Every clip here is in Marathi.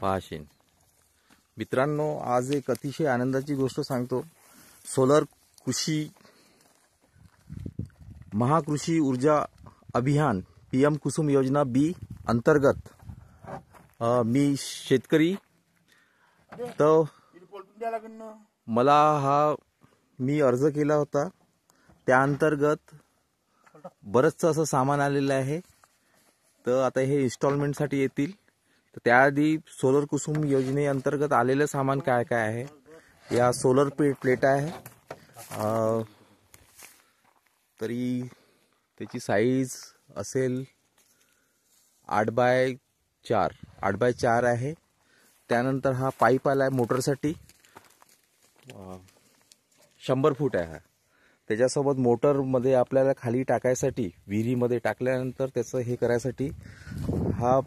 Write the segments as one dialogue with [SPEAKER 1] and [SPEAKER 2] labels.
[SPEAKER 1] पाहशील. मित्रांनो, आज एक अतिशय आनंदाची गोष्ट सांगतो. सोलर कृषी महाकृषी ऊर्जा अभियान PM कुसुम योजना बी अंतर्गत मी शेतकरी, तर मला मी अर्ज केला होता. त्या अंतर्गत बरंचसं असं सामान आलेलं आहे. तर आता हे इन्स्टॉलमेंटसाठी येतील. तर त्याआधी सोलर कुसुम योजनेअंतर्गत आलेलं सामान काय काय आहे. या सोलर प्लेट आहे. तरी त्याची साईज असेल 8x4 आहे. त्यानंतर हा पाईप आला आहे मोटरसाठी, 100 फूट आहे. त्याच्यासोबत मोटरमध्ये आपल्याला खाली टाकायसाठी, विहिरीमध्ये टाकल्यानंतर त्याचं हे करायसाठी हा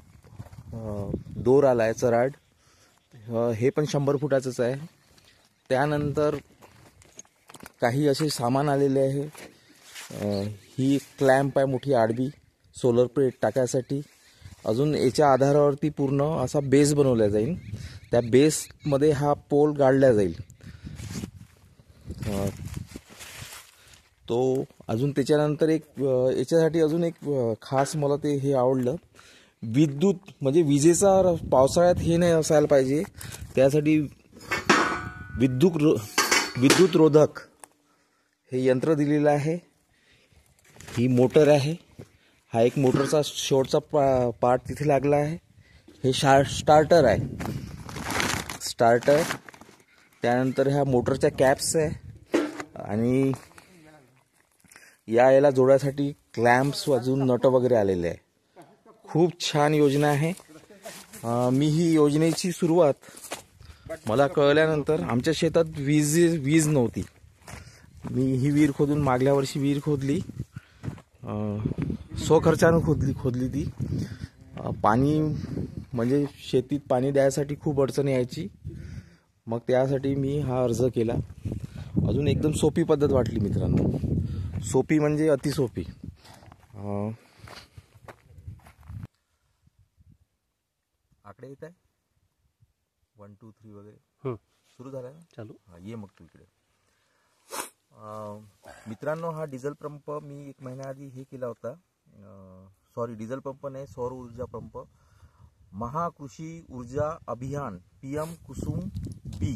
[SPEAKER 1] दोर आला आहे चराड. हे पण 100 फुटाचंच आहे. त्यानंतर काही असे सामान आलेले आहे. ही क्लॅम्प आहे मोठी आडवी सोलर प्लेट टाकायसाठी. अजून याच्या आधारावरती पूर्ण असा बेस बनवला जाईल. त्या बेसमध्ये हा पोल गाडला जाईल. तो अजून त्याच्यानंतर एक याच्यासाठी अजून एक खास मला ते हे आवडलं. विद्युत म्हणजे विजेचा पावसाळ्यात हे नाही असायला पाहिजे. त्यासाठी विद्युत रोधक हे यंत्र दिलेलं आहे. ही मोटर आहे. हा एक मोटरचा शेवटचा पार्ट तिथे लागला आहे. हे स्टार्टर आहे. स्टार्टर. त्यानंतर ह्या मोटरच्या कॅप्स आहे. आणि याला जोडायसाठी क्लॅम्प्स अजून नट वगैरे आलेले आहे. खूप छान योजना आहे. मी ही योजनेची सुरुवात मला कळल्यानंतर आमच्या शेतात वीज नव्हती. मी ही विहीर खोदून मागल्या वर्षी विहीर खोदली. स्वखर्चानं खोदली ती. पाणी म्हणजे शेतीत पाणी द्यायसाठी खूप अडचण यायची. मग त्यासाठी मी हा अर्ज केला. अजून एकदम सोपी पद्धत वाटली मित्रांनो. सोपी म्हणजे अतिसोपी. आकडे येत आहे 1 2 3 वगैरे सुरू झाला ना. चालू. ये मग तू इकडे. मित्रांनो, हा डिझेल पंप मी 1 महिन्याआधी हे केला होता. सॉरी, डिझेल पंप नाही, सौर ऊर्जा पंप. महाकृषी ऊर्जा अभियान PM कुसुम बी.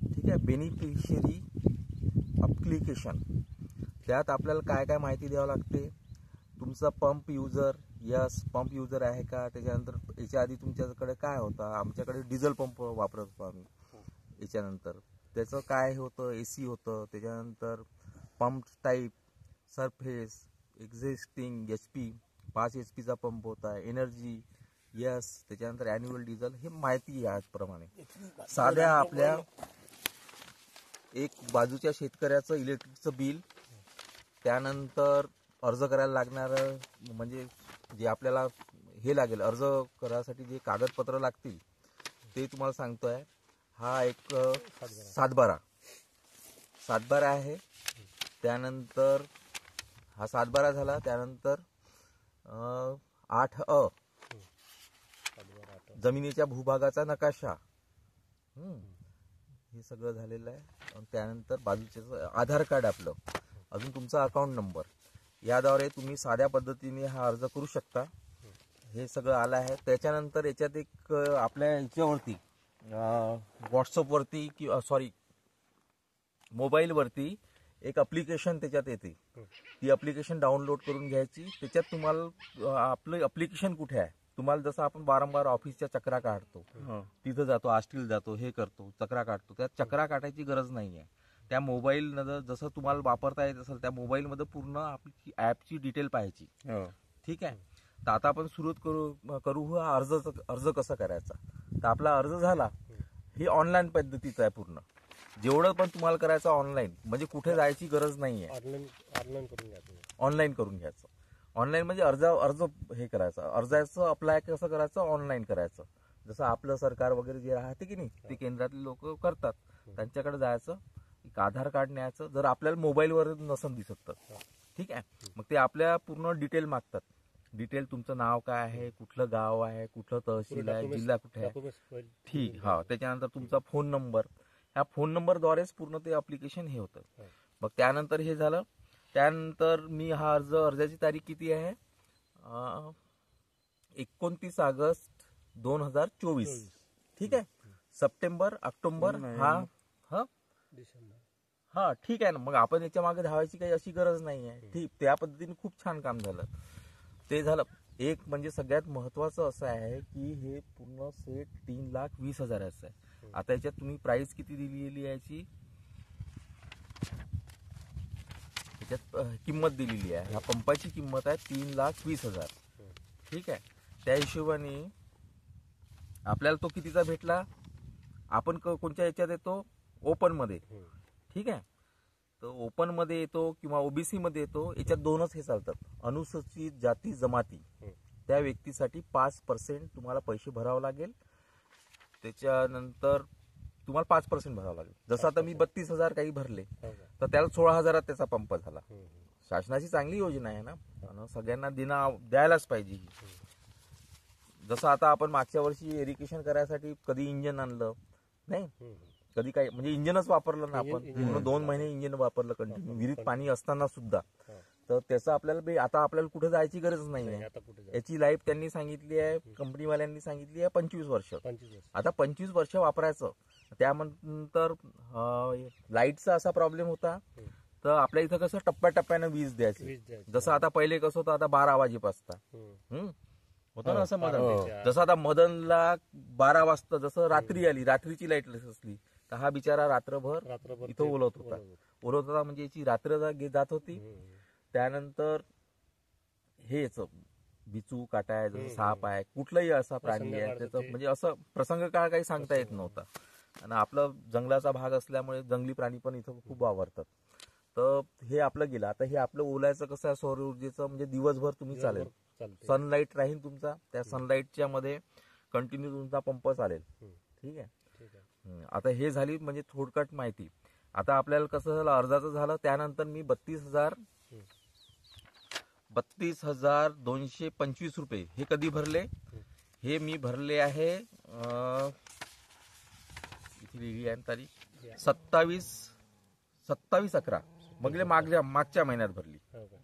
[SPEAKER 1] ठीक आहे. Beneficiary application. त्यात आपल्याला काय काय माहिती द्यावं लागते. तुमचा पंप युजर, पंप युजर आहे का. त्याच्यानंतर याच्या आधी तुमच्याकडे काय होता. आमच्याकडे डिझेल पंप वापरत होतो आम्ही. याच्यानंतर त्याचं काय होतं, AC होतं. त्याच्यानंतर pump type, surface, existing HP, 5 HP pump होता. एनर्जी, त्याच्यानंतर ॲन्युअल डिझेल. हे माहिती याप्रमाणे साध्या आपल्या एक बाजूच्या शेतकऱ्याचं इलेक्ट्रिकचं बिल. त्यानंतर अर्ज करायला लागणारं म्हणजे जे आपल्याला हे लागेल अर्ज करायसाठी जे कागदपत्र लागतील ते तुम्हाला सांगतोय. हा एक 7/12 आहे. त्यानंतर हा 7/12 झाला. त्यानंतर 8 जमिनीच्या भूभागाचा नकाशा. हे सगळं झालेलं आहे. त्यानंतर बाजूचे आधार कार्ड आपलं, अजून तुमचा अकाउंट नंबर. याद्वारे तुम्ही साध्या पद्धतीने हा अर्ज करू शकता. हे सगळं आलं आहे. त्याच्यानंतर याच्यात एक आपल्या याच्यावरती व्हॉट्सअपवरती किंवा मोबाईलवरती एक अप्लिकेशन त्याच्यात येते. ती अप्लिकेशन डाउनलोड करून घ्यायची. त्याच्यात तुम्हाला आपलं अप्लिकेशन कुठे आहे. तुम्हाला जसं आपण वारंवार ऑफिसच्या चक्रा काढतो, तिथं जातो, आष्टील जातो, हे करतो, चक्रा काढतो. त्या चक्रा काढायची गरज नाही आहे. त्या मोबाईलनं जसं तुम्हाला वापरता येत असेल त्या मोबाईलमध्ये पूर्ण आपली ॲपची डिटेल पाहायची. ठीक आहे. तर आता आपण सुरुवात करू हा अर्ज कसा करायचा. तर आपला अर्ज झाला. ही ऑनलाईन पद्धतीचं आहे पूर्ण. जेवढं पण तुम्हाला करायचं ऑनलाईन, म्हणजे कुठे जायची गरज नाही आहे. ऑनलाईन करून घ्यायचं. ऑनलाईन म्हणजे अर्ज हे करायचं. अर्जाचं अप्लाय कसं करायचं, ऑनलाईन करायचं. जसं आपलं सरकार वगैरे जे राहते की नाही, ते केंद्रातले लोक करतात. त्यांच्याकडे जायचं, एक आधार कार्ड न्यायचं. जर आपल्याला मोबाईलवर नसन दिसत तर ठीक आहे. मग ते आपल्या पूर्ण डिटेल मागतात. डिटेल तुमचं नाव काय आहे, कुठलं गाव आहे, कुठलं तहसील आहे, जिल्हा कुठे आहे, ठीक. हा, त्याच्यानंतर तुमचा फोन नंबर, ह्या फोन नंबरद्वारेच पूर्ण ते अप्लिकेशन हे होतं. मग त्यानंतर हे झालं. त्यानंतर मी हा अर्जाची तारीख किती आहे, 29 ऑगस्ट 2024. ठीक आहे. सप्टेंबर, ऑक्टोबर, हा ठीक आहे ना. मग आपण याच्या मागे धावायची काही अशी गरज नाही आहे. ठीक, त्या पद्धतीने खूप छान काम झालं. ते झालं. एक म्हणजे सगळ्यात महत्वाचं असं आहे की हे पूर्ण सेट 3,20,000 आहे. आता याच्यात तुम्ही प्राइस किती दिलेली आहे याची, याच्यात किंमत दिलेली आहे. ह्या पंपाची किंमत आहे 3,20,000. ठीक आहे. त्या हिशोबाने आपल्याला तो कितीचा भेटला, आपण कोणत्या याच्यात येतो, ओपन मध्ये. ठीक आहे. तर ओपन मध्ये येतो किंवा ओबीसी मध्ये येतो, याच्यात दोनच हे चालतात. अनुसूचित जाती जमाती त्या व्यक्तीसाठी 5% तुम्हाला पैसे भरावं लागेल. त्याच्यानंतर तुम्हाला 5% भरावं लागेल. जसं आता मी 32,000 काही भरले तर त्याला 16,000 त्याचा पंप झाला. शासनाची चांगली योजना आहे ना, सगळ्यांना द्यायलाच पाहिजे. जसं आता आपण मागच्या वर्षी इरिगेशन करायसाठी कधी इंजिन आणलं नाही, कधी काही म्हणजे इंजिनच वापरलं ना आपण, पूर्ण 2 महिने इंजिन वापरलं कंटिन्यू, विहिरीत पाणी असताना सुद्धा. तर त्याचं आपल्याला आता आपल्याला कुठे जायची गरज नाही आहे. याची लाईफ त्यांनी सांगितली आहे, कंपनीवाल्यांनी सांगितली आहे 25 वर्ष. आता 25 वर्ष वापरायचं. त्यानंतर लाईटचा असा प्रॉब्लेम होता, तर आपल्या इथं कसं टप्प्याटप्प्यानं वीज द्यायची. जसं आता पहिले कसं होतं, आता 12 वाजेपासता होतं ना असं मदन. जसं आता मदनला 12 वाजता जसं रात्री आली, रात्रीची लाईट असली तर हा बिचारा रात्रभर इथं ओलत होता. म्हणजे याची रात्र जात होती. त्यानंतर हेच बिचू, काटा आहे, जसं साप आहे, कुठलाही असा प्राणी आहे, त्याचं म्हणजे असं प्रसंग काळ काही सांगता येत नव्हता. आणि आपलं जंगलाचा भाग असल्यामुळे जंगली प्राणी पण इथं खूप वावरतात. तर हे आपलं गेलं. आता हे आपलं ओलायचं कसं आहे, सौर ऊर्जेचं म्हणजे दिवसभर तुम्ही चालेल, सनलाईट राहील तुमचा, त्या सनलाईटच्या मध्ये कंटिन्यू तुमचा पंप चालेल. ठीक आहे. आता हे झाली म्हणजे थोडक्यात माहिती. आता आपल्याला कसं झालं, अर्जाचं झालं. त्यानंतर मी 32,225 रुपये हे कधी भरले, हे मी भरले आहे किती लिहिली आहे तारीख, 27/11. मग मागच्या महिन्यात भरली.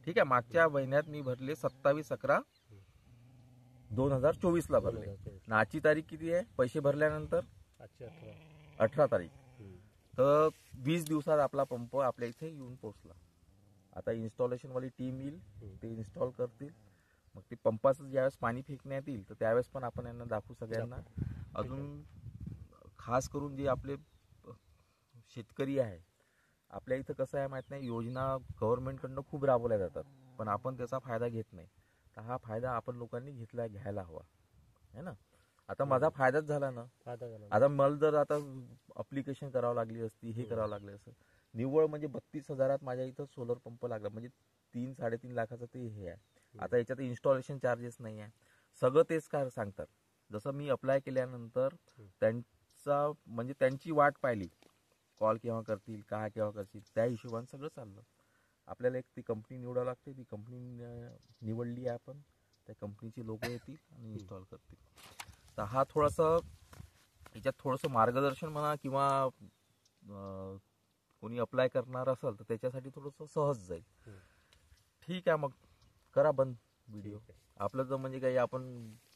[SPEAKER 1] ठीक आहे. मागच्या महिन्यात मी भरले 27/11/2024 ला भरले. आजची तारीख किती आहे, पैसे भरल्यानंतर 18 तारीख. तर 20 दिवसात आपला पंप आपल्या इथे येऊन पोहोचला. आता इन्स्टॉलेशन वाली टीम येईल, ते इन्स्टॉल करतील. मग ते पंपाचं ज्यावेळेस पाणी फेकण्यात येईल तर त्यावेळेस पण आपण यांना दाखवू सगळ्यांना. अजून खास करून जे आपले शेतकरी आहे, आपल्या इथं कसं आहे माहित नाही, योजना गव्हर्नमेंटकडनं खूप राबवल्या जातात, पण आपण त्याचा फायदा घेत नाही. तर हा फायदा आपण लोकांनी घ्यायला हवा है ना. आता माझा फायदाच झाला ना. आता मला जर आता अप्लिकेशन करावं लागली असती, हे करावं लागलं असतं, निव्वळ म्हणजे 32,000 माझ्या इथं सोलर पंप लागला. म्हणजे 3-3.5 लाखाचं ते हे आहे. आता याच्यात इन्स्टॉलेशन चार्जेस नाही आहे, सगळं तेच काय सांगतात. जसं मी अप्लाय केल्यानंतर त्यांचा म्हणजे त्यांची वाट पाहिली, कॉल केव्हा करतील, काय केव्हा करतील, त्या हिशोबाने सगळं चाललं. आपल्याला एक ती कंपनी निवडावं लागते. ती कंपनी निवडली आहे आपण, त्या कंपनीची लोक येतील आणि इन्स्टॉल करतील. तर हा थोडासा याच्यात थोडंसं मार्गदर्शन म्हणा, किंवा कोणी अप्लाय करणार असेल तर त्याच्यासाठी थोडंसं सहज जाईल. ठीक आहे. मग करा बंद व्हिडिओ. आपलं तर म्हणजे काही आपण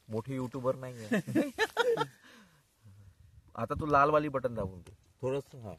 [SPEAKER 1] मोठे युट्यूबर नाही आहे. आता तू लालवाली बटन दाबून दे थोडंसं. हा.